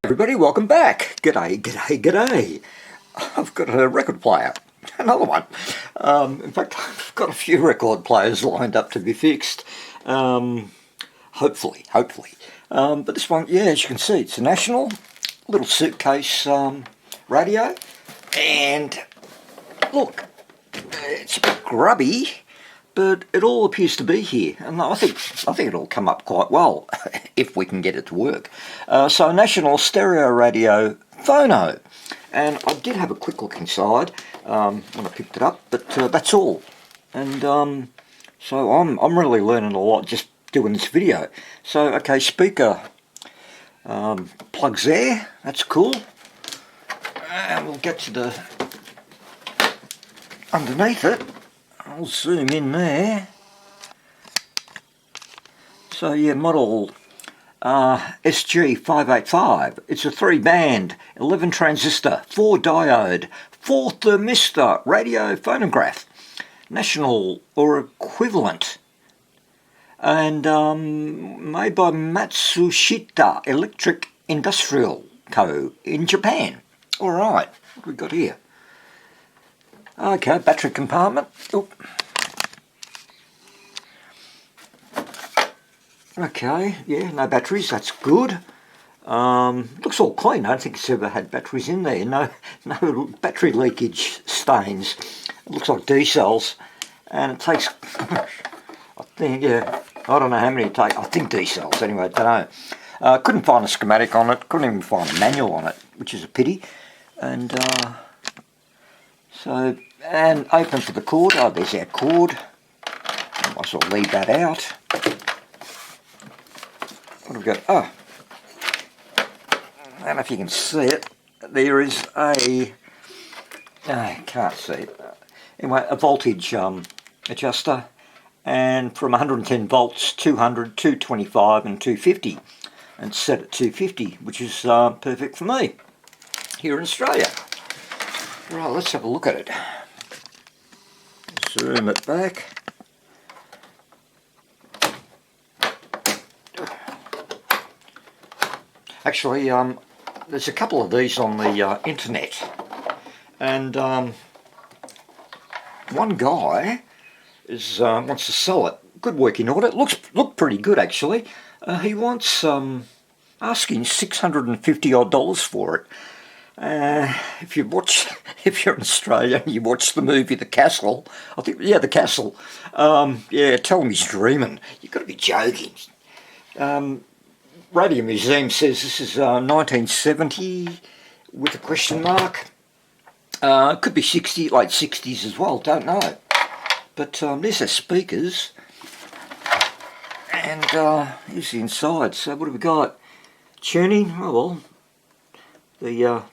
Everybody, welcome back. G'day, g'day, g'day. I've got a record player, another one. In fact, I've got a few record players lined up to be fixed. Hopefully. But this one, yeah, as you can see, it's a National little suitcase radio, and look, it's a bit grubby, but it all appears to be here, and I think it'll come up quite well if we can get it to work. So National Stereo Radio Phono, and I did have a quick look inside when I picked it up, but that's all. And so I'm really learning a lot just doing this video. So okay, speaker plugs there, that's cool, and we'll get to the underneath it. I'll zoom in there. So yeah, model SG-585. It's a 3-band, 11 transistor, 4 diode, 4 thermistor radio phonograph, National or equivalent, and made by Matsushita Electric Industrial Co. in Japan. Alright, what have we got here? Okay, battery compartment. Oop. Okay, yeah, no batteries, that's good. Looks all clean. I don't think it's ever had batteries in there. No battery leakage stains. It looks like D cells, and it takes, I think, yeah, I don't know how many it takes. I think D cells anyway, I don't know. Couldn't find a schematic on it, couldn't even find a manual on it, which is a pity. And so, and open for the cord. Oh, there's our cord. I might as well leave that out. What have we got? Oh, I don't know if you can see it. There is a, I can't see it. Anyway, a voltage adjuster, and from 110 volts, 200, 225 and 250. And set at 250, which is perfect for me here in Australia. Right, let's have a look at it. Zoom it back. Actually, there's a couple of these on the internet, and one guy is wants to sell it. Good working order. It looked pretty good actually. He wants asking $650 odd for it. If you're in Australia and you watch the movie The Castle, I think, yeah, The Castle, yeah, tell him he's dreaming. You've got to be joking. Radio Museum says this is 1970 with a question mark. It could be 60, late 60s as well, don't know. But there's the speakers, and here's the inside. So what have we got? Tuning, oh well, the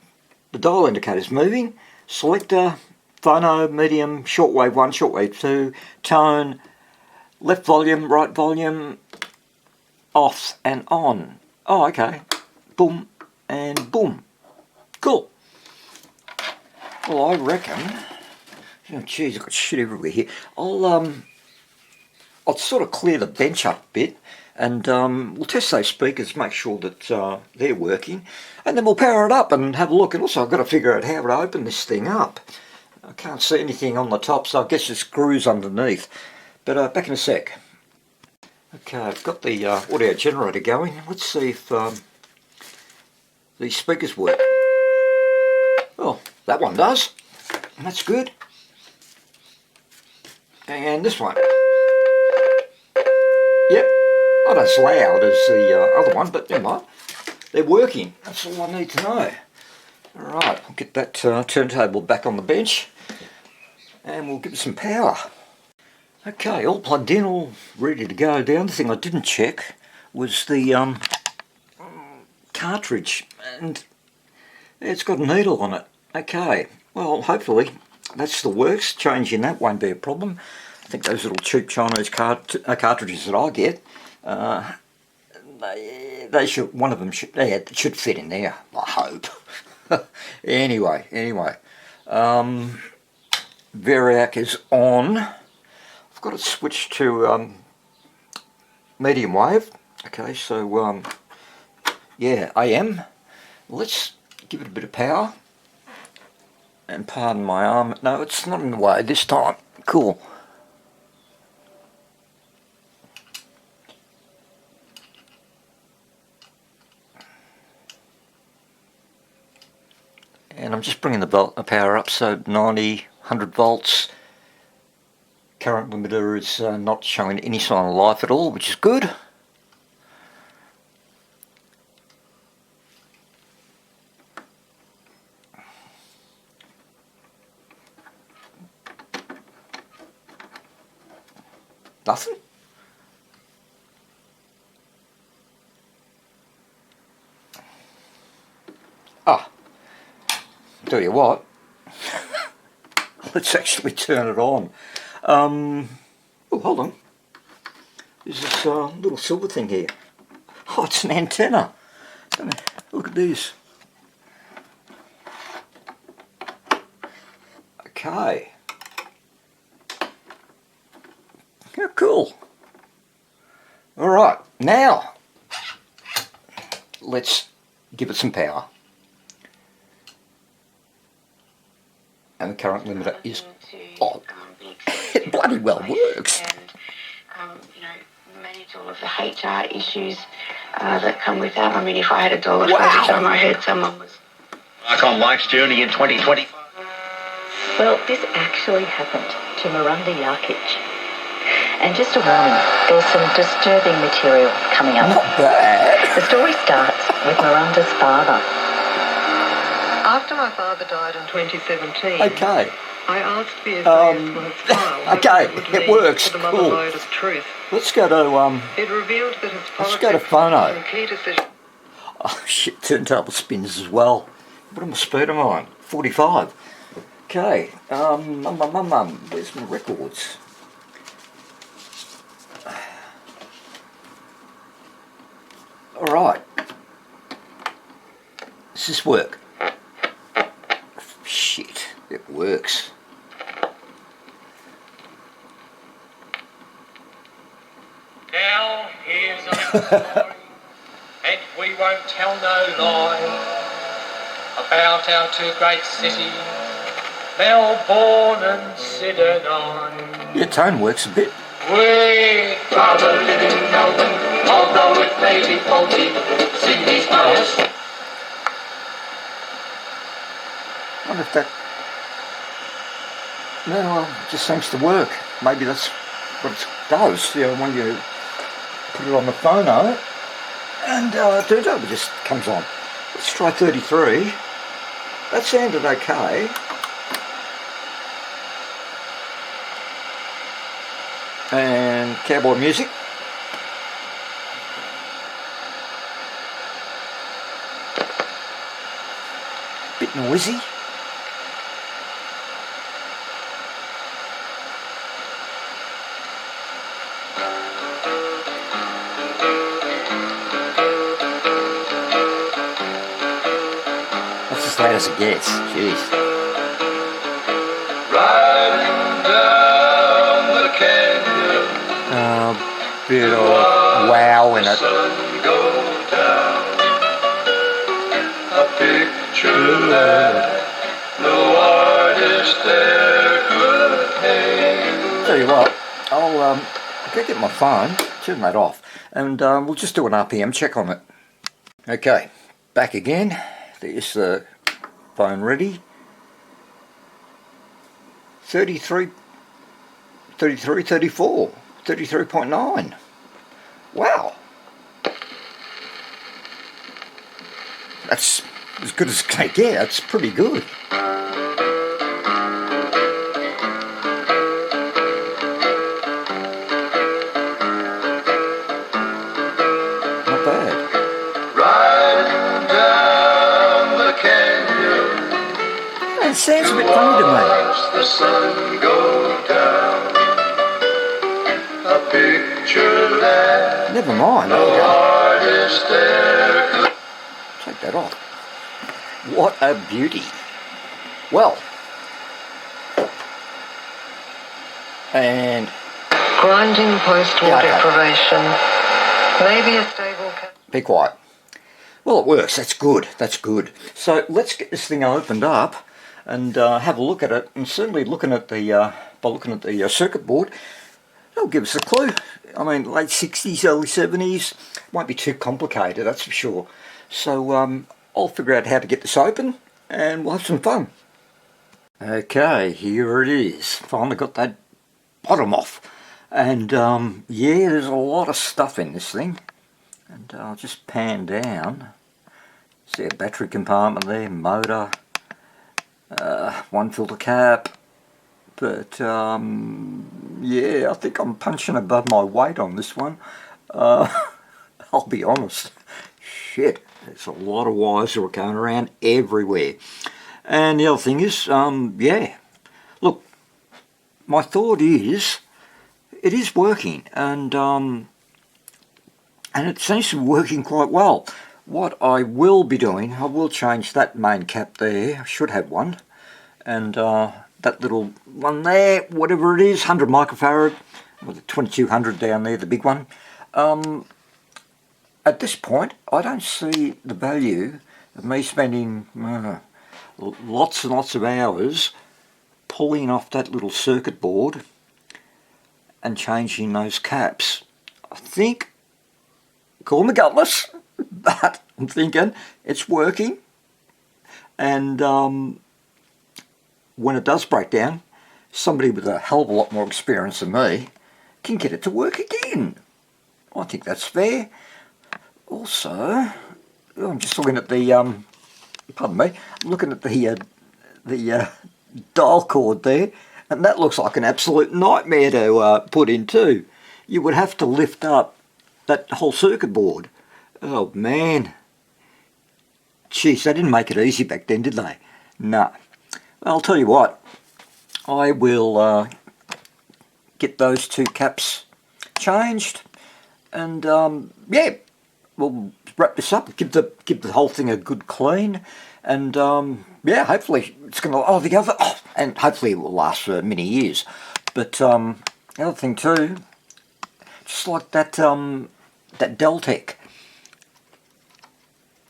dial indicator's moving, selector, phono, medium, shortwave 1, shortwave 2, tone, left volume, right volume, off and on. Oh, okay. Boom and boom. Cool. Well, I reckon, oh geez, I've got shit everywhere here. I'll sort of clear the bench up a bit, and we'll test those speakers, make sure that they're working, and then we'll power it up and have a look. And also I've got to figure out how to open this thing up. I can't see anything on the top, so I guess the screws underneath. But back in a sec. Okay, I've got the audio generator going. Let's see if these speakers work. Oh, that one does. That's good. And this one. Yep. Not as loud as the other one, but never mind. They're working. That's all I need to know. Alright, I'll get that turntable back on the bench, and we'll give it some power. Okay, all plugged in, all ready to go. The other thing I didn't check was the cartridge, and it's got a needle on it. Okay, well, hopefully that's the works. Changing that won't be a problem. I think those little cheap Chinese cartridges that I get, they should, one of them should, yeah, it should fit in there, I hope. Anyway, Variac is on. I've got it switched to medium wave. Okay, so yeah, AM, Let's give it a bit of power. And pardon my arm. No, it's not in the way this time. Cool. And I'm just bringing the power up, so 90, 100 volts. Current limiter is not showing any sign of life at all, which is good. Nothing? Ah, tell you what, let's actually turn it on. Oh, hold on. There's this little silver thing here. Oh, it's an antenna. Look at this. Okay. Yeah, cool. Alright, now let's give it some power. And the current limiter is on. It bloody well works. And, manage all of the HR issues that come with that. I mean, if I had $1 for every time I heard someone was... Mark on life's journey in 2020. Well, this actually happened to Miranda Jarkic. And just a warning, there's some disturbing material coming up. Not bad. The story starts with Miranda's father. After my father died in 2017, Okay. I asked the SAS file. Okay, it works. The Cool. load of truth. Let's go to It revealed that his let's go to politics phono. and key decisions. Oh shit, turntable spins as well. What am I speed am I on? 45. Okay. Where's my records? Alright. Does this work? Shit, it works. Now here's a story, and we won't tell no lie, about our two great cities, Melbourne and Sydney. Your tone works a bit. We'd rather live in Melbourne, although it may be faulty, Sydney's bias. I wonder if that... No, well, it just seems to work. Maybe that's what it does, when you put it on the phono and turntable just comes on. Let's try 33. That sounded okay. And cowboy music. Bit noisy. That's as loud as it gets. Jeez. Riding down the canyon, Bit of wow in it. sun go down. A picture that no artist there could paint. Tell you what, I'll go get my phone, turn that off, and we'll just do an RPM check on it. Okay, back again. There's the phone ready. 33, 34, 33.9. Wow. That's as good as it can get. That's pretty good. Not bad. Riding down the canyon, It sounds a bit funny to me. watch the sun go down. A picture that Never mind. no artist there could. Take that off. What a beauty. Well. And Grinding post-war Yeah, okay. deprivation. Maybe a stable... be quiet. Well, it works. That's good. That's good. So let's get this thing opened up and have a look at it. And certainly looking at the by looking at the circuit board, it'll give us a clue. I mean, late 60s, early 70s. Won't be too complicated, that's for sure. So I'll figure out how to get this open, and we'll have some fun. Okay, here it is. Finally got that bottom off. And yeah, there's a lot of stuff in this thing. And I'll just pan down. See a battery compartment there, motor, one filter cap. But yeah, I think I'm punching above my weight on this one. I'll be honest. Shit, there's a lot of wires that are going around everywhere. And the other thing is, yeah, look, my thought is, it is working, and it seems to be working quite well. What I will be doing, I will change that main cap there. I should have one, and that little one there, whatever it is, 100 microfarad, with the 2200 down there, the big one. At this point, I don't see the value of me spending lots and lots of hours pulling off that little circuit board and changing those caps. I think, call me gutless, but I'm thinking it's working, and when it does break down, somebody with a hell of a lot more experience than me can get it to work again. I think that's fair. Also, I'm just looking at the, pardon me, I'm looking at the dial cord there, and that looks like an absolute nightmare to put in too. You would have to lift up that whole circuit board. Oh man. Jeez, they didn't make it easy back then, did they? No. I'll tell you what, I will get those two caps changed, and yeah, we'll wrap this up, give the whole thing a good clean, and yeah, hopefully it's going to, and hopefully it will last for many years. But the other thing too, just like that that Deltec,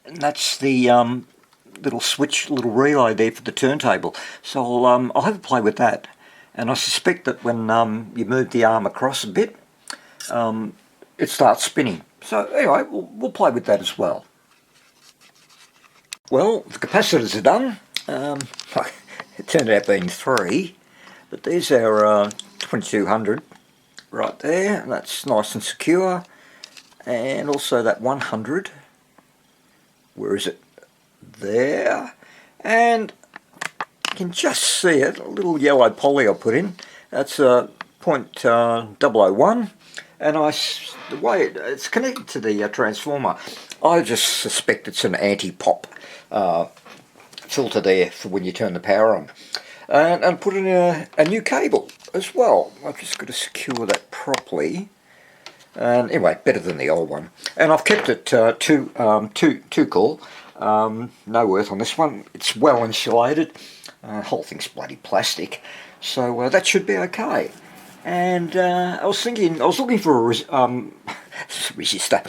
and that's the little switch, little relay there for the turntable. So I'll have a play with that, and I suspect that when you move the arm across a bit, it starts spinning. So anyway, we'll play with that as well. Well, the capacitors are done. It turned out being 3, but there's our 2200 right there, and that's nice and secure. And also that 100. Where is it? There. And you can just see it, a little yellow poly I put in. That's a .001. And the way it's connected to the transformer, I just suspect it's an anti-pop filter there for when you turn the power on. And put in a new cable as well. I've just got to secure that properly. And anyway, better than the old one. And I've kept it two cool. No earth on this one. It's well insulated. The whole thing's bloody plastic, so that should be okay. And I was looking for a resistor,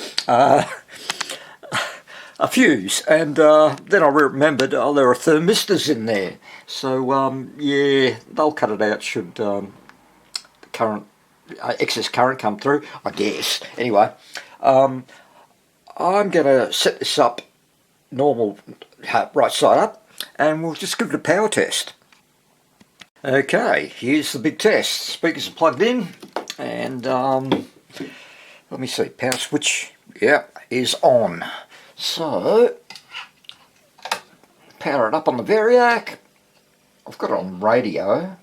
a fuse, and then I remembered, oh, there are thermistors in there. So yeah, they'll cut it out should the current excess current come through, I guess. Anyway, I'm going to set this up normal, right side up, and we'll just give it a power test. Okay, here's the big test. Speakers are plugged in, and let me see, power switch, yeah, is on. So, power it up on the Variac. I've got it on radio.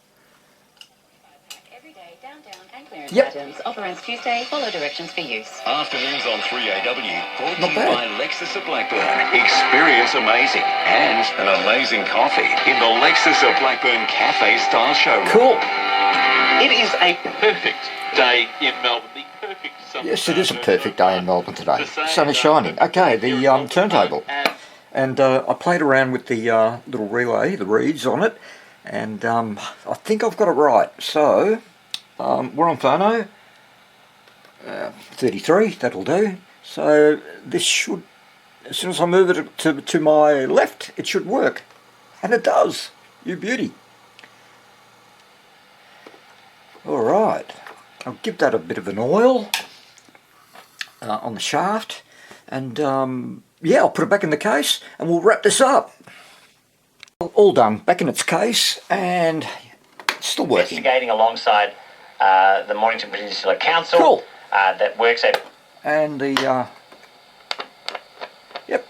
Yep. Items, offer ends Tuesday, follow directions for use. Afternoons on 3AW, brought to Not you bad. by Lexus of Blackburn. Experience amazing and an amazing coffee in the Lexus of Blackburn Cafe Style Showroom. Cool. It is a perfect day in Melbourne. The perfect summer. Yes, it is a perfect day in Melbourne today. Sun is shining. Okay, the turntable. And I played around with the little relay, the reeds on it, and I think I've got it right. So, we're on phono, 33, that'll do. So this should as soon as I move it to my left, it should work. And it does. You beauty. Alright, I'll give that a bit of an oil on the shaft, and yeah, I'll put it back in the case and we'll wrap this up. All done, back in its case, and it's still working. Investigating alongside the Mornington Peninsula Council. Cool. That works out. And the yep,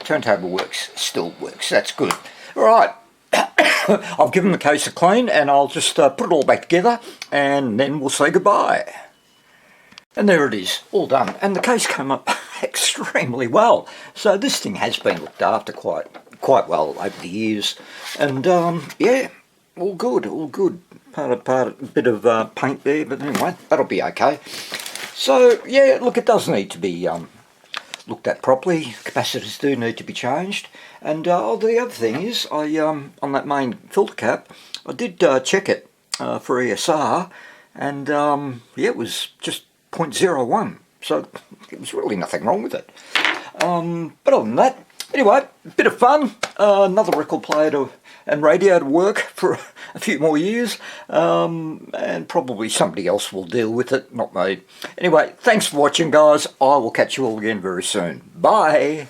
turntable works, still works, that's good. Alright, I've given the case a clean, and I'll just put it all back together, and then we'll say goodbye. And there it is, all done. And the case came up extremely well. So this thing has been looked after quite well over the years. And yeah, all good, all good. A bit of paint there, but anyway, that'll be okay. So yeah, look, it does need to be looked at properly. Capacitors do need to be changed. And the other thing is, I on that main filter cap, I did check it for ESR, and yeah, it was just 0.01, so it was really nothing wrong with it. But other than that, anyway, a bit of fun. Another record player and radio to work for a few more years, and probably somebody else will deal with it, not me. Anyway, thanks for watching, guys. I will catch you all again very soon. Bye.